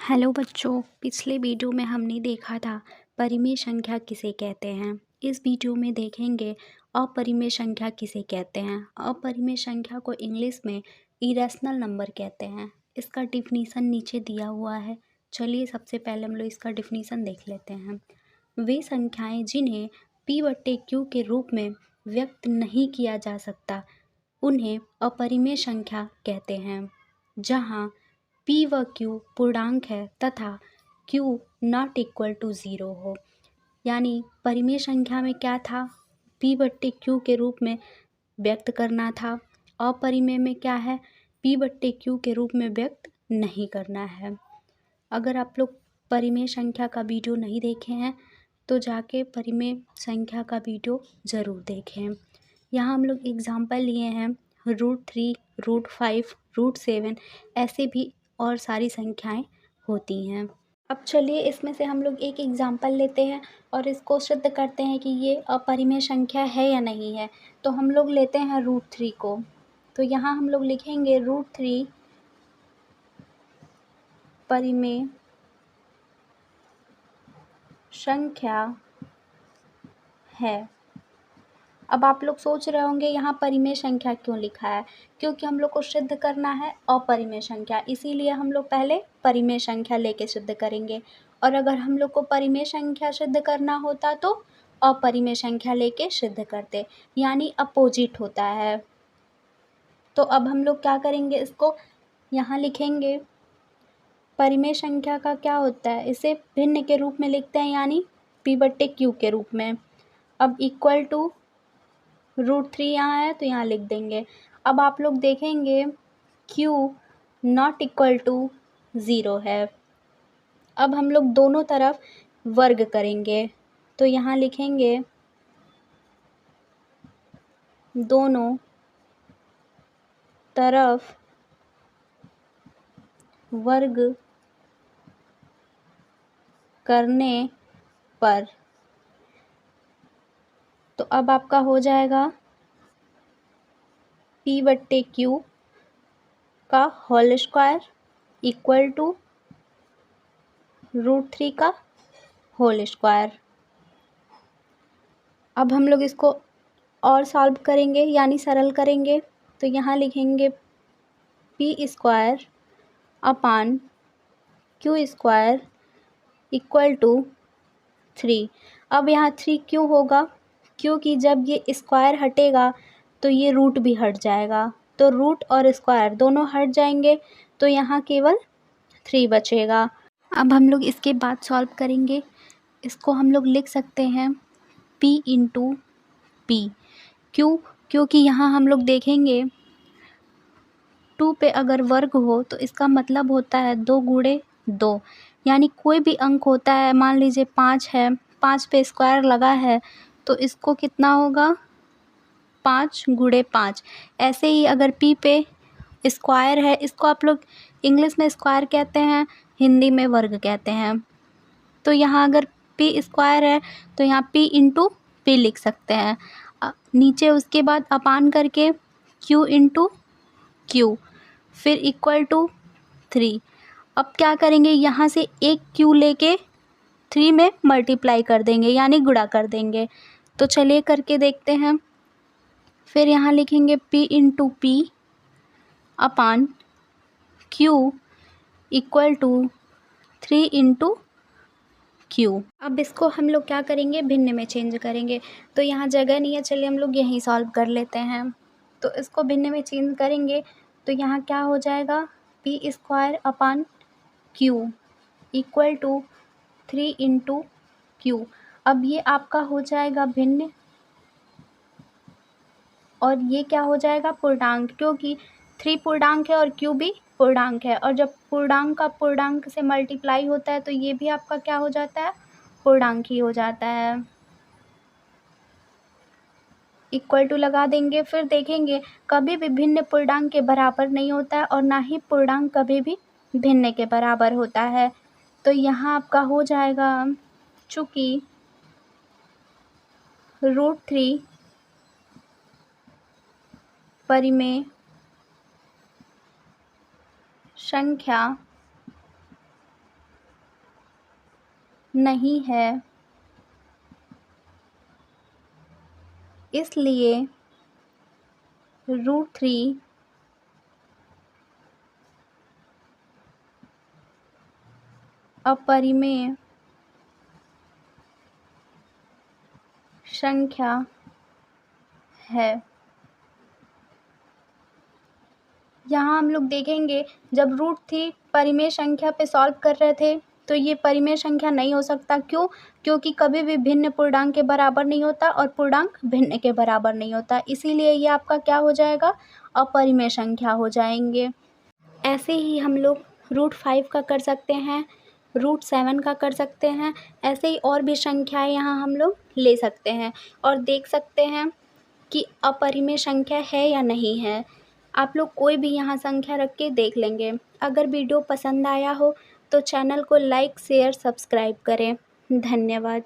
Hello बच्चों, पिछले video में हमने देखा था परिमेय संख्या किसे कहते हैं। इस वीडियो में देखेंगे अपरिमेय संख्या किसे कहते हैं। अपरिमेय संख्या को इंग्लिश में इरेशनल नंबर कहते हैं। इसका डिफिनीसन नीचे दिया हुआ है। चलिए सबसे पहले हम लोग इसका डिफिनीसन देख लेते हैं। वे संख्याएं जिन्हें p/q के रूप में व्यक्त नहीं किया जा सकता उन्हें अपरिमेय संख्या कहते हैं। जहाँ p व q पूर्णांक है तथा q नॉट इक्वल टू 0 हो। यानी परिमेय संख्या में क्या था, p/q के रूप में व्यक्त करना था। अपरिमेय में क्या है, p/q के रूप में व्यक्त नहीं करना है। अगर आप लोग परिमेय संख्या का वीडियो नहीं देखे हैं तो जाके परिमेय संख्या का वीडियो ज़रूर देखें। यहाँ हम लोग एग्जाम्पल लिए हैं √3, √5, √7, ऐसे भी और सारी संख्याएं होती हैं। अब चलिए इसमें से हम लोग एक एग्जाम्पल लेते हैं और इसको सिद्ध करते हैं कि ये अपरिमेय संख्या है या नहीं है। तो हम लोग लेते हैं √3 को। तो यहाँ हम लोग लिखेंगे √3 परिमेय संख्या है। अब आप लोग सोच रहे होंगे यहाँ परिमेय संख्या क्यों लिखा है, क्योंकि हम लोग को सिद्ध करना है अपरिमेय संख्या, इसीलिए हम लोग पहले परिमेय संख्या लेके सिद्ध करेंगे। और अगर हम लोग को परिमेय संख्या सिद्ध करना होता तो अपरिमेय संख्या लेके सिद्ध करते, यानी अपोजिट होता है। तो अब हम लोग क्या करेंगे, इसको यहाँ लिखेंगे। परिमेय संख्या का क्या होता है, इसे भिन्न के रूप में लिखते हैं, यानी p/q के रूप में। अब इक्वल टू √3 यहाँ है तो यहाँ लिख देंगे। अब आप लोग देखेंगे q नॉट इक्वल टू 0 है। अब हम लोग दोनों तरफ वर्ग करेंगे तो यहाँ लिखेंगे दोनों तरफ वर्ग करने पर। तो अब आपका हो जाएगा p/q का होल स्क्वायर इक्वल टू √3 का होल स्क्वायर। अब हम लोग इसको और सॉल्व करेंगे, यानी सरल करेंगे। तो यहाँ लिखेंगे p² upon q² equal to 3। अब यहाँ 3 क्यों होगा, क्योंकि जब ये स्क्वायर हटेगा तो ये रूट भी हट जाएगा। तो रूट और स्क्वायर दोनों हट जाएंगे तो यहाँ केवल 3 बचेगा। अब हम लोग इसके बाद सॉल्व करेंगे। इसको हम लोग लिख सकते हैं p इंटू पी। क्यों, क्योंकि यहाँ हम लोग देखेंगे 2 पे अगर वर्ग हो तो इसका मतलब होता है 2 गुणे 2, यानी कोई भी अंक होता है, मान लीजिए 5 है, 5 पे स्क्वायर लगा है तो इसको कितना होगा 5 गुणे 5। ऐसे ही अगर p पे स्क्वायर है, इसको आप लोग इंग्लिश में स्क्वायर कहते हैं, हिंदी में वर्ग कहते हैं। तो यहाँ अगर p² है तो यहाँ p इंटू पी लिख सकते हैं। नीचे उसके बाद अपान करके q इंटू क्यू, फिर इक्वल टू 3। अब क्या करेंगे, यहाँ से एक q लेके 3 में मल्टीप्लाई कर देंगे, यानी गुणा कर देंगे। तो चलिए करके देखते हैं। फिर यहाँ लिखेंगे p into P upon q equal to 3 into Q. अब इसको हम लोग क्या करेंगे, भिन्न में चेंज करेंगे। तो यहाँ जगह नहीं है, चलिए हम लोग यहीं सॉल्व कर लेते हैं। तो इसको भिन्न में चेंज करेंगे तो यहाँ क्या हो जाएगा, p² upon q equal to 3 into Q. अब ये आपका हो जाएगा भिन्न और ये क्या हो जाएगा पूर्णांक, क्योंकि 3 पूर्णांक है और q भी पूर्णांक है। और जब पूर्णांक का पूर्णांक से मल्टीप्लाई होता है तो ये भी आपका क्या हो जाता है, पूर्णांक ही हो जाता है। इक्वल टू लगा देंगे, फिर देखेंगे कभी भी भिन्न पूर्णांक के बराबर नहीं होता है और ना ही पूर्णांक कभी भी भिन्न के बराबर होता है। तो यहाँ आपका हो जाएगा, चूँकि √3 परिमेय संख्या नहीं है, इसलिए √3 अपरिमेय संख्या है। यहाँ हम लोग देखेंगे जब √3 परिमेय संख्या पे सॉल्व कर रहे थे तो ये परिमेय संख्या नहीं हो सकता। क्यों? क्योंकि कभी भी भिन्न पूर्णांक के बराबर नहीं होता और पूर्णांक भिन्न के बराबर नहीं होता, इसीलिए ये आपका क्या हो जाएगा, अपरिमेय संख्या हो जाएंगे। ऐसे ही हम लोग √5 का कर सकते हैं, √7 का कर सकते हैं। ऐसे ही और भी संख्याएं यहाँ हम लोग ले सकते हैं और देख सकते हैं कि अपरिमेय संख्या है या नहीं है। आप लोग कोई भी यहाँ संख्या रख के देख लेंगे। अगर वीडियो पसंद आया हो तो चैनल को लाइक, शेयर, सब्सक्राइब करें। धन्यवाद।